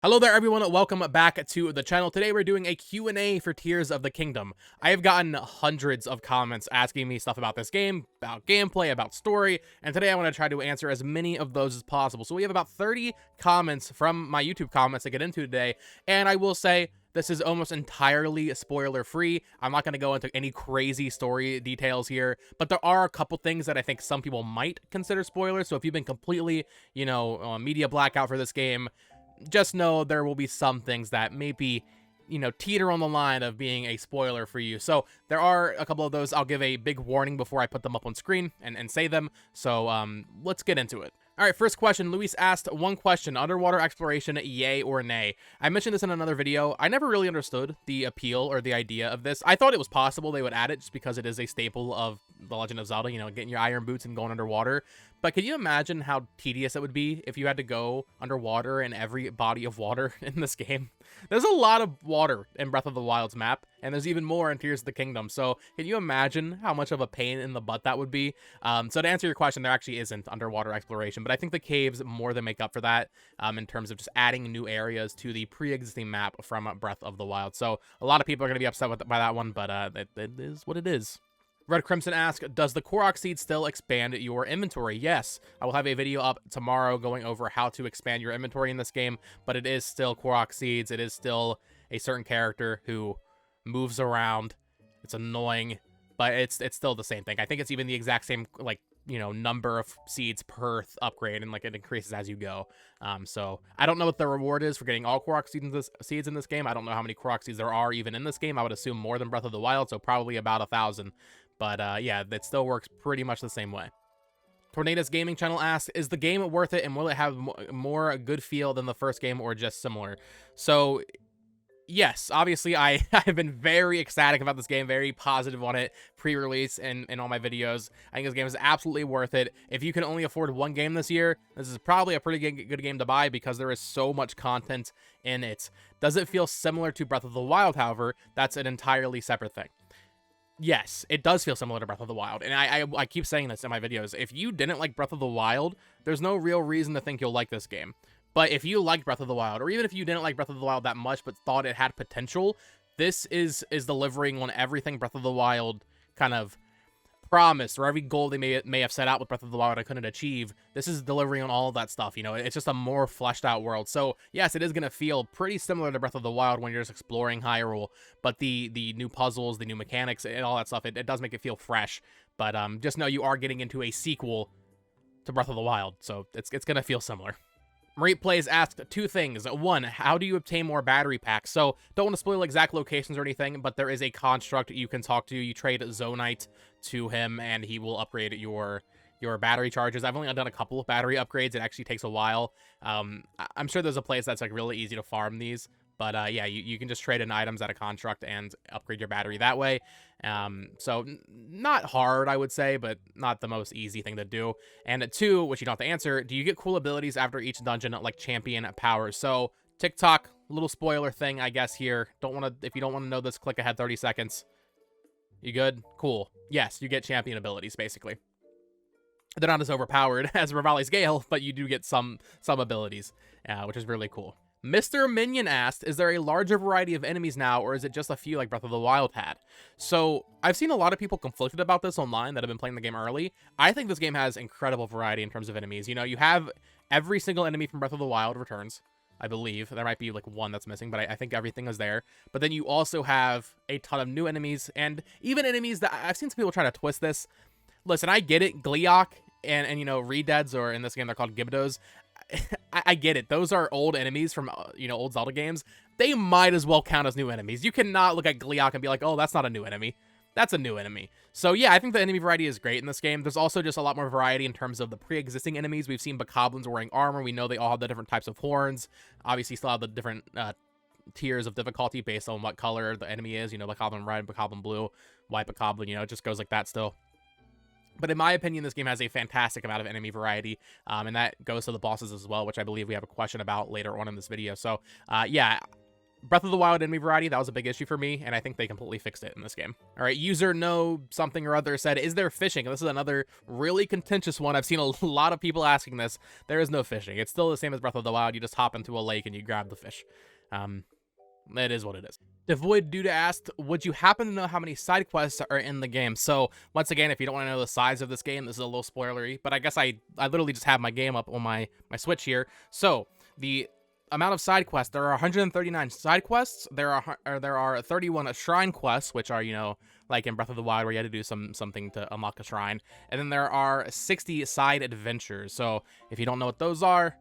Hello there everyone, welcome back to the channel. Today we're doing a Q&A for Tears of the Kingdom. I have gotten hundreds of comments asking me stuff about this game, about gameplay, about story, and today I want to try to answer as many of those as possible. So we have about 30 comments from my YouTube comments to get into today, and I will say this is almost entirely spoiler-free. I'm not going to go into any crazy story details here, but there are a couple things that I think some people might consider spoilers, so if you've been completely, media blackout for this game, just know there will be some things that maybe, teeter on the line of being a spoiler for you. So there are a couple of those. I'll give a big warning before I put them up on screen and say them. So let's get into it. All right, first question. Luis asked one question: underwater exploration, yay or nay? I mentioned this in another video. I never really understood the appeal or the idea of this. I thought it was possible they would add it just because it is a staple of The Legend of Zelda, getting your iron boots and going underwater. But can you imagine how tedious it would be if you had to go underwater in every body of water in this game? There's a lot of water in Breath of the Wild's map, and there's even more in Tears of the Kingdom. So can you imagine how much of a pain in the butt that would be? So to answer your question, there actually isn't underwater exploration, but I think the caves more than make up for that in terms of just adding new areas to the pre-existing map from Breath of the Wild. So a lot of people are going to be upset by that one, but it is what it is. Red Crimson asks, does the Clorox Seeds still expand your inventory? Yes, I will have a video up tomorrow going over how to expand your inventory in this game, but it is still Clorox Seeds. It is still a certain character who moves around. It's annoying, but it's still the same thing. I think it's even the exact same, number of seeds per upgrade, and it increases as you go. So I don't know what the reward is for getting all Clorox seeds in this game. I don't know how many Clorox seeds there are even in this game. I would assume more than Breath of the Wild, so probably about 1,000. But yeah, it still works pretty much the same way. Tornado's Gaming Channel asks, is the game worth it, and will it have more good feel than the first game, or just similar? So yes, obviously I have been very ecstatic about this game, very positive on it pre-release and in all my videos. I think this game is absolutely worth it. If you can only afford one game this year, this is probably a pretty good game to buy because there is so much content in it. Does it feel similar to Breath of the Wild, however? That's an entirely separate thing. Yes, it does feel similar to Breath of the Wild, and I keep saying this in my videos. If you didn't like Breath of the Wild, there's no real reason to think you'll like this game. But if you liked Breath of the Wild, or even if you didn't like Breath of the Wild that much but thought it had potential, this is delivering on everything Breath of the Wild kind of promised, or every goal they may have set out with Breath of the Wild I couldn't achieve. This is delivering on all of that stuff. It's just a more fleshed out world. So yes, it is going to feel pretty similar to Breath of the Wild when you're just exploring Hyrule, but the new puzzles, the new mechanics, and all that stuff, it does make it feel fresh. But just know you are getting into a sequel to Breath of the Wild, so it's going to feel similar. Marie Plays asked two things. One, how do you obtain more battery packs? So, don't want to spoil exact locations or anything, but there is a construct you can talk to. You trade Zonite to him, and he will upgrade your battery charges. I've only done a couple of battery upgrades. It actually takes a while. I'm sure there's a place that's really easy to farm these. But yeah, you can just trade in items at a construct and upgrade your battery that way. So not hard, I would say, but not the most easy thing to do. And two, which you don't have to answer, do you get cool abilities after each dungeon, like champion powers? So TikTok, little spoiler thing, I guess here. If you don't want to know this, click ahead 30 seconds. You good? Cool. Yes, you get champion abilities, basically. They're not as overpowered as Revali's Gale, but you do get some abilities, which is really cool. Mr. Minion asked, is there a larger variety of enemies now, or is it just a few like Breath of the Wild had? So, I've seen a lot of people conflicted about this online that have been playing the game early. I think this game has incredible variety in terms of enemies. You have every single enemy from Breath of the Wild returns, I believe. There might be one that's missing, but I think everything is there. But then you also have a ton of new enemies, and even enemies that I've seen some people try to twist this. Listen, I get it, Gleeok and Redheads, or in this game they're called Gibdos. I get it. Those are old enemies from, old Zelda games. They might as well count as new enemies. You cannot look at Gleeok and be like, oh, that's not a new enemy. That's a new enemy. So yeah, I think the enemy variety is great in this game. There's also just a lot more variety in terms of the pre-existing enemies. We've seen Bokoblins wearing armor. We know they all have the different types of horns. Obviously, still have the different tiers of difficulty based on what color the enemy is. Bokoblin red, Bokoblin blue, white Bokoblin, it just goes like that still. But in my opinion, this game has a fantastic amount of enemy variety, and that goes to the bosses as well, which I believe we have a question about later on in this video. So, yeah, Breath of the Wild enemy variety, that was a big issue for me, and I think they completely fixed it in this game. All right, user no something or other said, is there fishing? This is another really contentious one. I've seen a lot of people asking this. There is no fishing. It's still the same as Breath of the Wild. You just hop into a lake and you grab the fish. It is what it is. Devoid Duda asked, would you happen to know how many side quests are in the game? So, once again, if you don't want to know the size of this game, this is a little spoilery, but I guess I literally just have my game up on my Switch here. So, the amount of side quests, there are 139 side quests, there are 31 shrine quests, which are, you know, like in Breath of the Wild where you had to do something to unlock a shrine, and then there are 60 side adventures. So, if you don't know what those are,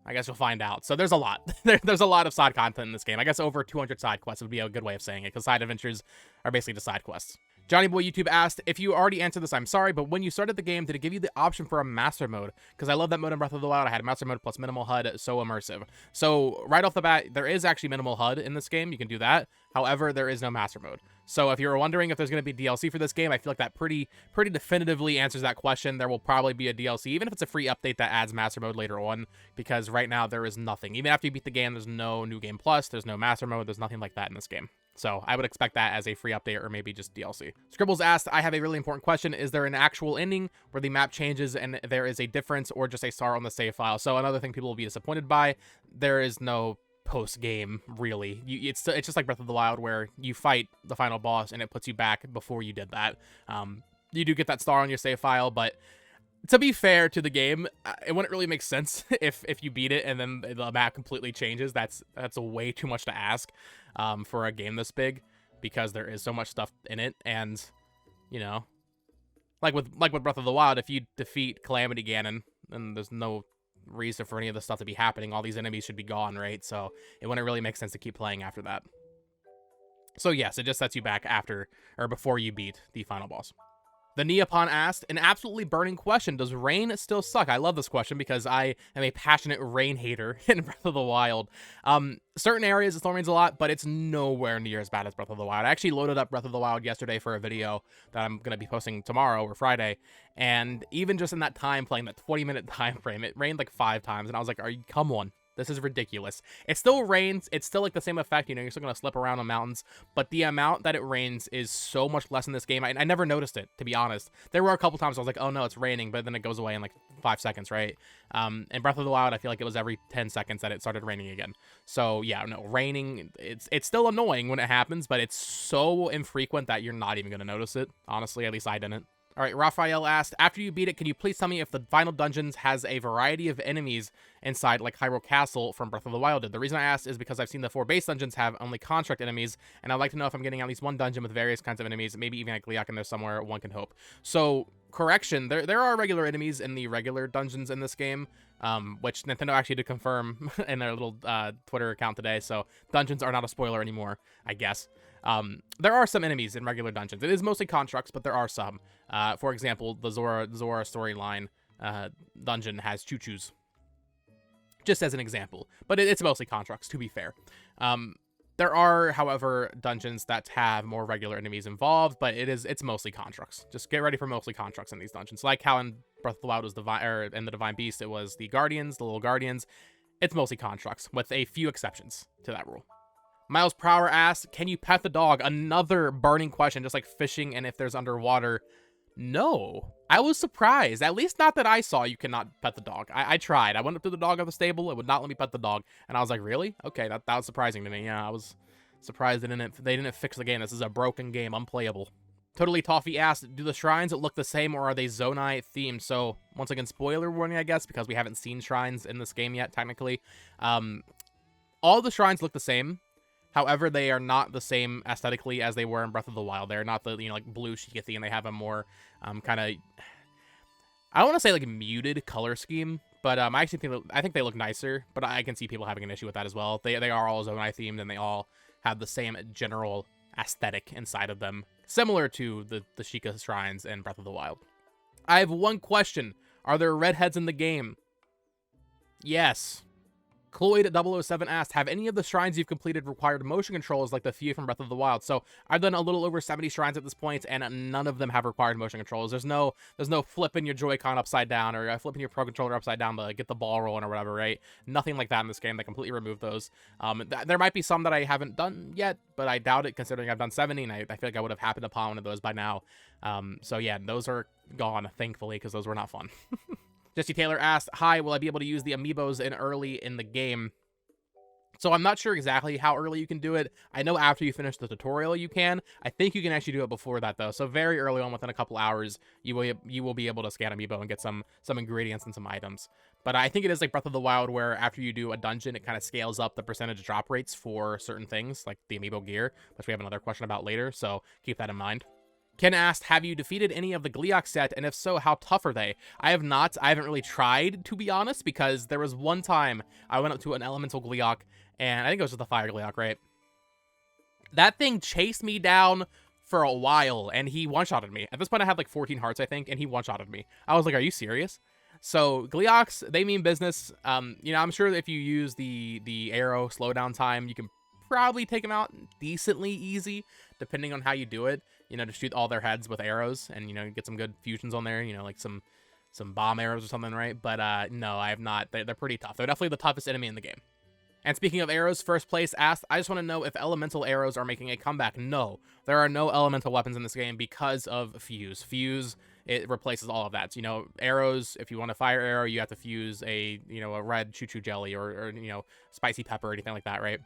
I guess you'll find out. So there's a lot. There's a lot of side content in this game. I guess over 200 side quests would be a good way of saying it, because side adventures are basically just side quests. Johnny Boy YouTube asked, if you already answered this, I'm sorry, but when you started the game, did it give you the option for a master mode? Because I love that mode in Breath of the Wild. I had master mode plus minimal HUD, so immersive. So right off the bat, there is actually minimal HUD in this game. You can do that. However, there is no master mode. So if you're wondering if there's going to be DLC for this game, I feel like that pretty definitively answers that question. There will probably be a DLC, even if it's a free update that adds master mode later on, because right now there is nothing. Even after you beat the game, there's no new game plus, there's no master mode, there's nothing like that in this game. So I would expect that as a free update or maybe just DLC. Scribbles asked, I have a really important question. Is there an actual ending where the map changes and there is a difference, or just a star on the save file? So another thing people will be disappointed by, there is no post-game, really. It's just like Breath of the Wild, where you fight the final boss and it puts you back before you did that. You do get that star on your save file, but to be fair to the game, it wouldn't really make sense if you beat it and then the map completely changes. That's a way too much to ask for a game this big, because there is so much stuff in it. And, you know, like with Breath of the Wild, if you defeat Calamity Ganon, then there's no reason for any of this stuff to be happening. All these enemies should be gone, right? So it wouldn't really make sense to keep playing after that. So yes, it just sets you back after or before you beat the final boss. The Neopon asked, an absolutely burning question, does rain still suck? I love this question because I am a passionate rain hater in Breath of the Wild. Certain areas it still rains a lot, but it's nowhere near as bad as Breath of the Wild. I actually loaded up Breath of the Wild yesterday for a video that I'm going to be posting tomorrow or Friday, and even just in that time playing, that 20-minute time frame, it rained like 5 times, and I was like, come on. This is ridiculous. It still rains. It's still like the same effect. You know, you're still going to slip around on mountains. But the amount that it rains is so much less in this game. I never noticed it, to be honest. There were a couple times I was like, oh no, it's raining. But then it goes away in like 5 seconds, right? In Breath of the Wild, I feel like it was every 10 seconds that it started raining again. So yeah, no, raining, it's still annoying when it happens. But it's so infrequent that you're not even going to notice it. Honestly, at least I didn't. All right, Raphael asked, after you beat it, can you please tell me if the final dungeons has a variety of enemies inside, like Hyrule Castle from Breath of the Wild did? The reason I asked is because I've seen the 4 base dungeons have only construct enemies, and I'd like to know if I'm getting at least one dungeon with various kinds of enemies, maybe even like Leok in there somewhere, one can hope. So, correction, there are regular enemies in the regular dungeons in this game, which Nintendo actually did confirm in their little Twitter account today, so dungeons are not a spoiler anymore, I guess. There are some enemies in regular dungeons. It is mostly constructs, but there are some. For example, the Zora storyline dungeon has choo-choos, just as an example. But it's mostly constructs, to be fair. There are, however, dungeons that have more regular enemies involved, but it's mostly constructs. Just get ready for mostly constructs in these dungeons. Like how in Breath of the Wild was in the Divine Beast, it was the Guardians, the little Guardians. It's mostly constructs, with a few exceptions to that rule. Miles Prower asks, can you pet the dog? Another burning question, just like fishing and if there's underwater. No. I was surprised. At least not that I saw you cannot pet the dog. I tried. I went up to the dog at the stable. It would not let me pet the dog. And I was like, really? Okay, that was surprising to me. Yeah, I was surprised they didn't fix the game. This is a broken game, unplayable. Totally Toffee asked, do the shrines look the same or are they Zonai themed? So, once again, spoiler warning, I guess, because we haven't seen shrines in this game yet, technically. All the shrines look the same. However, they are not the same aesthetically as they were in Breath of the Wild. They're not the, like blue Sheikah theme. They have a more kind of, I don't want to say like muted color scheme, but I actually think they look nicer. But I can see people having an issue with that as well. They are all Zonai themed and they all have the same general aesthetic inside of them, similar to the Sheikah shrines in Breath of the Wild. I have one question: are there redheads in the game? Yes. Cloyd007 asked, have any of the shrines you've completed required motion controls like the few from Breath of the Wild? So I've done a little over 70 shrines at this point, and none of them have required motion controls. There's no flipping your Joy-Con upside down or flipping your Pro Controller upside down to get the ball rolling or whatever, right? Nothing like that in this game. They completely removed those. There might be some that I haven't done yet, but I doubt it considering I've done 70, and I feel like I would have happened upon one of those by now. So yeah, those are gone, thankfully, because those were not fun. Jesse Taylor asked, hi, will I be able to use the Amiibos early in the game? So I'm not sure exactly how early you can do it. I know after you finish the tutorial you can. I think you can actually do it before that, though. So very early on, within a couple hours, you will be able to scan Amiibo and get some ingredients and some items. But I think it is like Breath of the Wild, where after you do a dungeon, it kind of scales up the percentage drop rates for certain things, like the Amiibo gear, which we have another question about later, so keep that in mind. Ken asked, have you defeated any of the Gleeok set, and if so, how tough are they? I have not. I haven't really tried, to be honest, because there was one time I went up to an elemental Gleeok, and I think it was just the fire Gleeok, right? That thing chased me down for a while, and he one-shotted me. At this point, I had like 14 hearts, I think, and he one-shotted me. I was like, are you serious? So Gleeoks, they mean business. You know, I'm sure that if you use the arrow slowdown time, you can probably take them out decently easy, depending on how you do it. You know, to shoot all their heads with arrows and, you know, get some good fusions on there, you know, like some bomb arrows or something, right? But no, I have not. They're pretty tough. They're definitely the toughest enemy in the game. And speaking of arrows, First Place asked, I just want to know if elemental arrows are making a comeback. No, there are no elemental weapons in this game because of Fuse. Fuse, it replaces all of that. So, you know, arrows, if you want a fire arrow, you have to fuse a red choo-choo jelly or you know, spicy pepper or anything like that, right?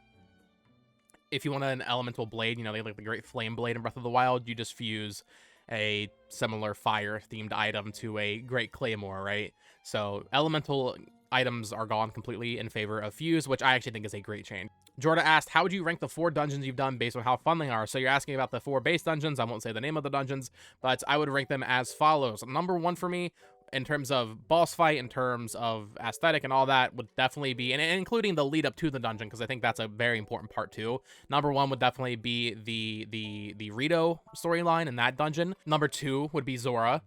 If you want an elemental blade, you know, they like the Great Flame Blade in Breath of the Wild, you just fuse a similar fire-themed item to a Great Claymore, right? So elemental items are gone completely in favor of Fuse, which I actually think is a great change. Jordan asked, how would you rank the 4 dungeons you've done based on how fun they are? So you're asking about the 4 base dungeons. I won't say the name of the dungeons, but I would rank them as follows. Number 1 for me, in terms of boss fight, in terms of aesthetic and all that, would definitely be, and including the lead up to the dungeon, because I think that's a very important part too. Number 1 would definitely be the Rito storyline in that dungeon. Number 2 would be Zora.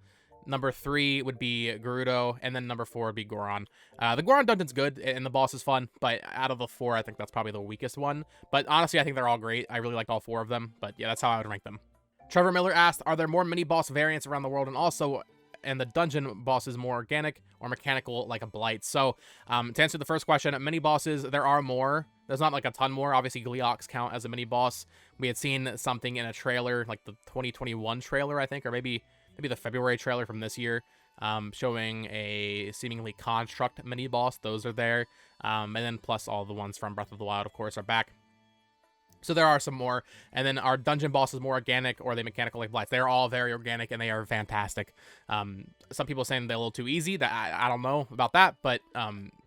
Number 3 would be Gerudo, and then number 4 would be Goron. The Goron dungeon's good, and the boss is fun, but out of the 4, I think that's probably the weakest one. But honestly, I think they're all great. I really liked all 4 of them, but yeah, that's how I would rank them. Trevor Miller asked, are there more mini-boss variants around the world, and the dungeon bosses more organic or mechanical like a Blight? So, to answer the first question, mini-bosses, there are more. There's not like a ton more. Obviously, Gleeoks count as a mini-boss. We had seen something in a trailer, like the 2021 trailer, I think, or maybe the February trailer from this year, showing a seemingly construct mini boss. Those are there, and then plus all the ones from Breath of the Wild, of course, are back. So there are some more, and then our dungeon boss is more organic, or they mechanical like Blights. They're all very organic, and they are fantastic. Some people saying they're a little too easy. That I don't know about that, but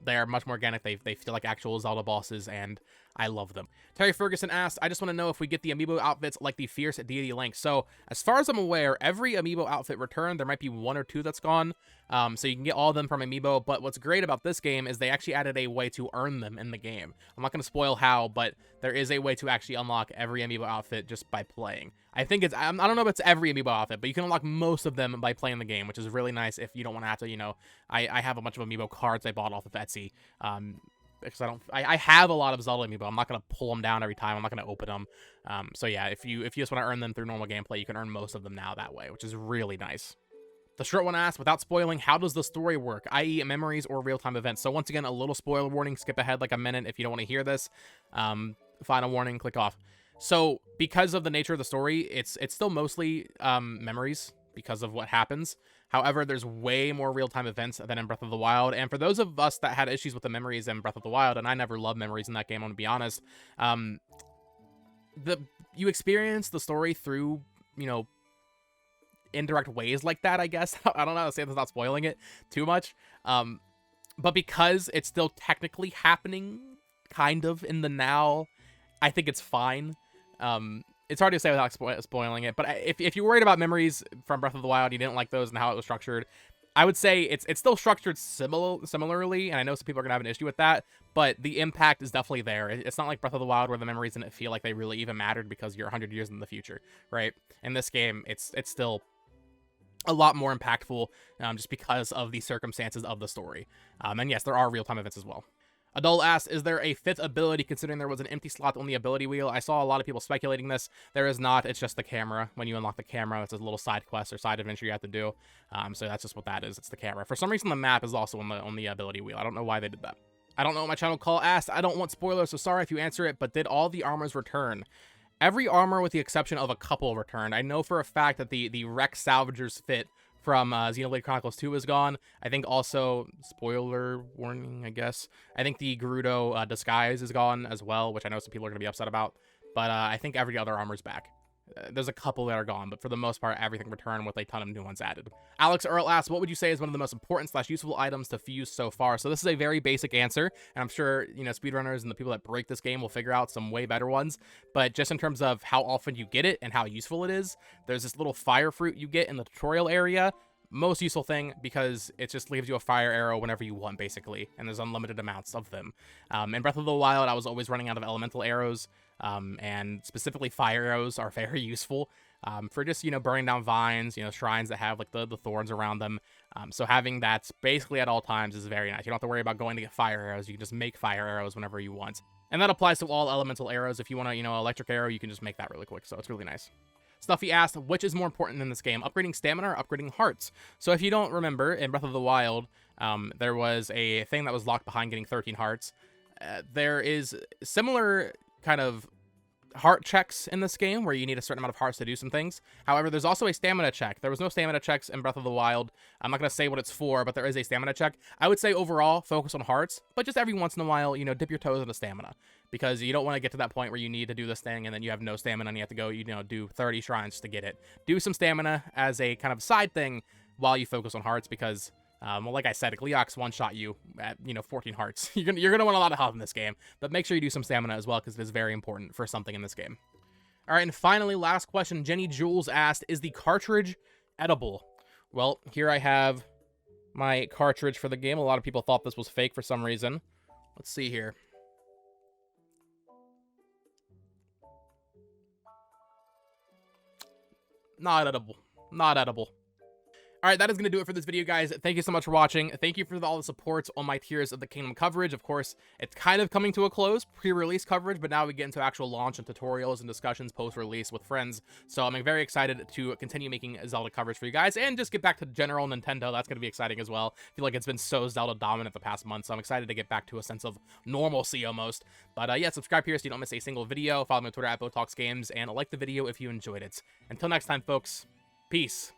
they are much more organic. They feel like actual Zelda bosses, and I love them. Terry Ferguson asked, I just want to know if we get the Amiibo outfits like the Fierce Deity Link. So, as far as I'm aware, every Amiibo outfit returned. There might be 1 or 2 that's gone. So you can get all of them from Amiibo. But what's great about this game is they actually added a way to earn them in the game. I'm not going to spoil how, but there is a way to actually unlock every Amiibo outfit just by playing. I think I don't know if it's every Amiibo outfit, but you can unlock most of them by playing the game, which is really nice if you don't want to have to, you know, I have a bunch of Amiibo cards I bought off of Etsy. Because I have a lot of Zelda Amiibo. I'm not going to pull them down every time. I'm not going to open them. So yeah, if you just want to earn them through normal gameplay, you can earn most of them now that way, which is really nice. The short one asked, without spoiling, how does the story work, i.e. memories or real-time events? So once again, a little spoiler warning, skip ahead like a minute if you don't want to hear this. Final warning, click off. So because of the nature of the story, it's still mostly memories because of what happens. However, there's way more real-time events than in Breath of the Wild, and for those of us that had issues with the memories in Breath of the Wild, and I never loved memories in that game, I'm gonna be honest, you experience the story through, you know, indirect ways like that, I guess. I don't know how to say this without spoiling it too much, but because it's still technically happening, kind of, in the now, I think it's fine. It's hard to say without spoiling it, but if you're worried about memories from Breath of the Wild, you didn't like those and how it was structured, I would say it's still structured similarly, and I know some people are going to have an issue with that, but the impact is definitely there. It's not like Breath of the Wild where the memories didn't feel like they really even mattered because you're 100 years in the future, right? In this game, it's still a lot more impactful just because of the circumstances of the story. And yes, there are real-time events as well. Adult asked, is there a fifth ability considering there was an empty slot on the ability wheel? I saw a lot of people speculating this. There is not. It's just the camera. When you unlock the camera, it's a little side quest or side adventure you have to do. So that's just what that is. It's the camera. For some reason, the map is also on the ability wheel. I don't know why they did that. I don't know what my channel call asked. I don't want spoilers, so sorry if you answer it, but did all the armors return? Every armor with the exception of a couple returned. I know for a fact that the Rex Salvager's fit from Xenoblade Chronicles 2 is gone. I think also, spoiler warning, I guess, I think the Gerudo disguise is gone as well, which I know some people are going to be upset about. But I think every other armor's back. There's a couple that are gone, but for the most part, everything returned with a ton of new ones added. Alex Earl asks, what would you say is one of the most important / useful items to fuse so far? So this is a very basic answer, and I'm sure, you know, speedrunners and the people that break this game will figure out some way better ones. But just in terms of how often you get it and how useful it is, there's this little fire fruit you get in the tutorial area. Most useful thing because it just leaves you a fire arrow whenever you want, basically, and there's unlimited amounts of them. In Breath of the Wild, I was always running out of elemental arrows, and specifically fire arrows are very useful for just, you know, burning down vines, you know, shrines that have like the thorns around them. So having that basically at all times is very nice. You don't have to worry about going to get fire arrows. You can just make fire arrows whenever you want. And that applies to all elemental arrows. If you want to, you know, electric arrow, you can just make that really quick. So it's really nice. Stuffy asked, which is more important in this game, upgrading stamina or upgrading hearts? So if you don't remember, in Breath of the Wild, there was a thing that was locked behind getting 13 hearts. There is similar kind of heart checks in this game where you need a certain amount of hearts to do some things. However, there's also a stamina check. There was no stamina checks in Breath of the Wild. I'm not going to say what it's for, but there is a stamina check. I would say overall, focus on hearts, but just every once in a while, you know, dip your toes into stamina, because you don't want to get to that point where you need to do this thing and then you have no stamina and you have to go, you know, do 30 shrines to get it. Do some stamina as a kind of side thing while you focus on hearts, because well, like I said, Gleeox one-shot you at, you know, 14 hearts. You're gonna want a lot of health in this game, but make sure you do some stamina as well, because it is very important for something in this game. All right, and finally, last question. Jenny Jules asked, is the cartridge edible? Well, here I have my cartridge for the game. A lot of people thought this was fake for some reason. Let's see here. Not edible. Not edible. All right, that is going to do it for this video, guys. Thank you so much for watching. Thank you for all the support on my Tears of the Kingdom coverage. Of course, it's kind of coming to a close, pre-release coverage, but now we get into actual launch and tutorials and discussions post-release with friends. So I'm very excited to continue making Zelda coverage for you guys and just get back to general Nintendo. That's going to be exciting as well. I feel like it's been so Zelda dominant the past month, so I'm excited to get back to a sense of normalcy almost. But yeah, subscribe here so you don't miss a single video. Follow me on Twitter at BoTalksGames, and like the video if you enjoyed it. Until next time, folks, peace.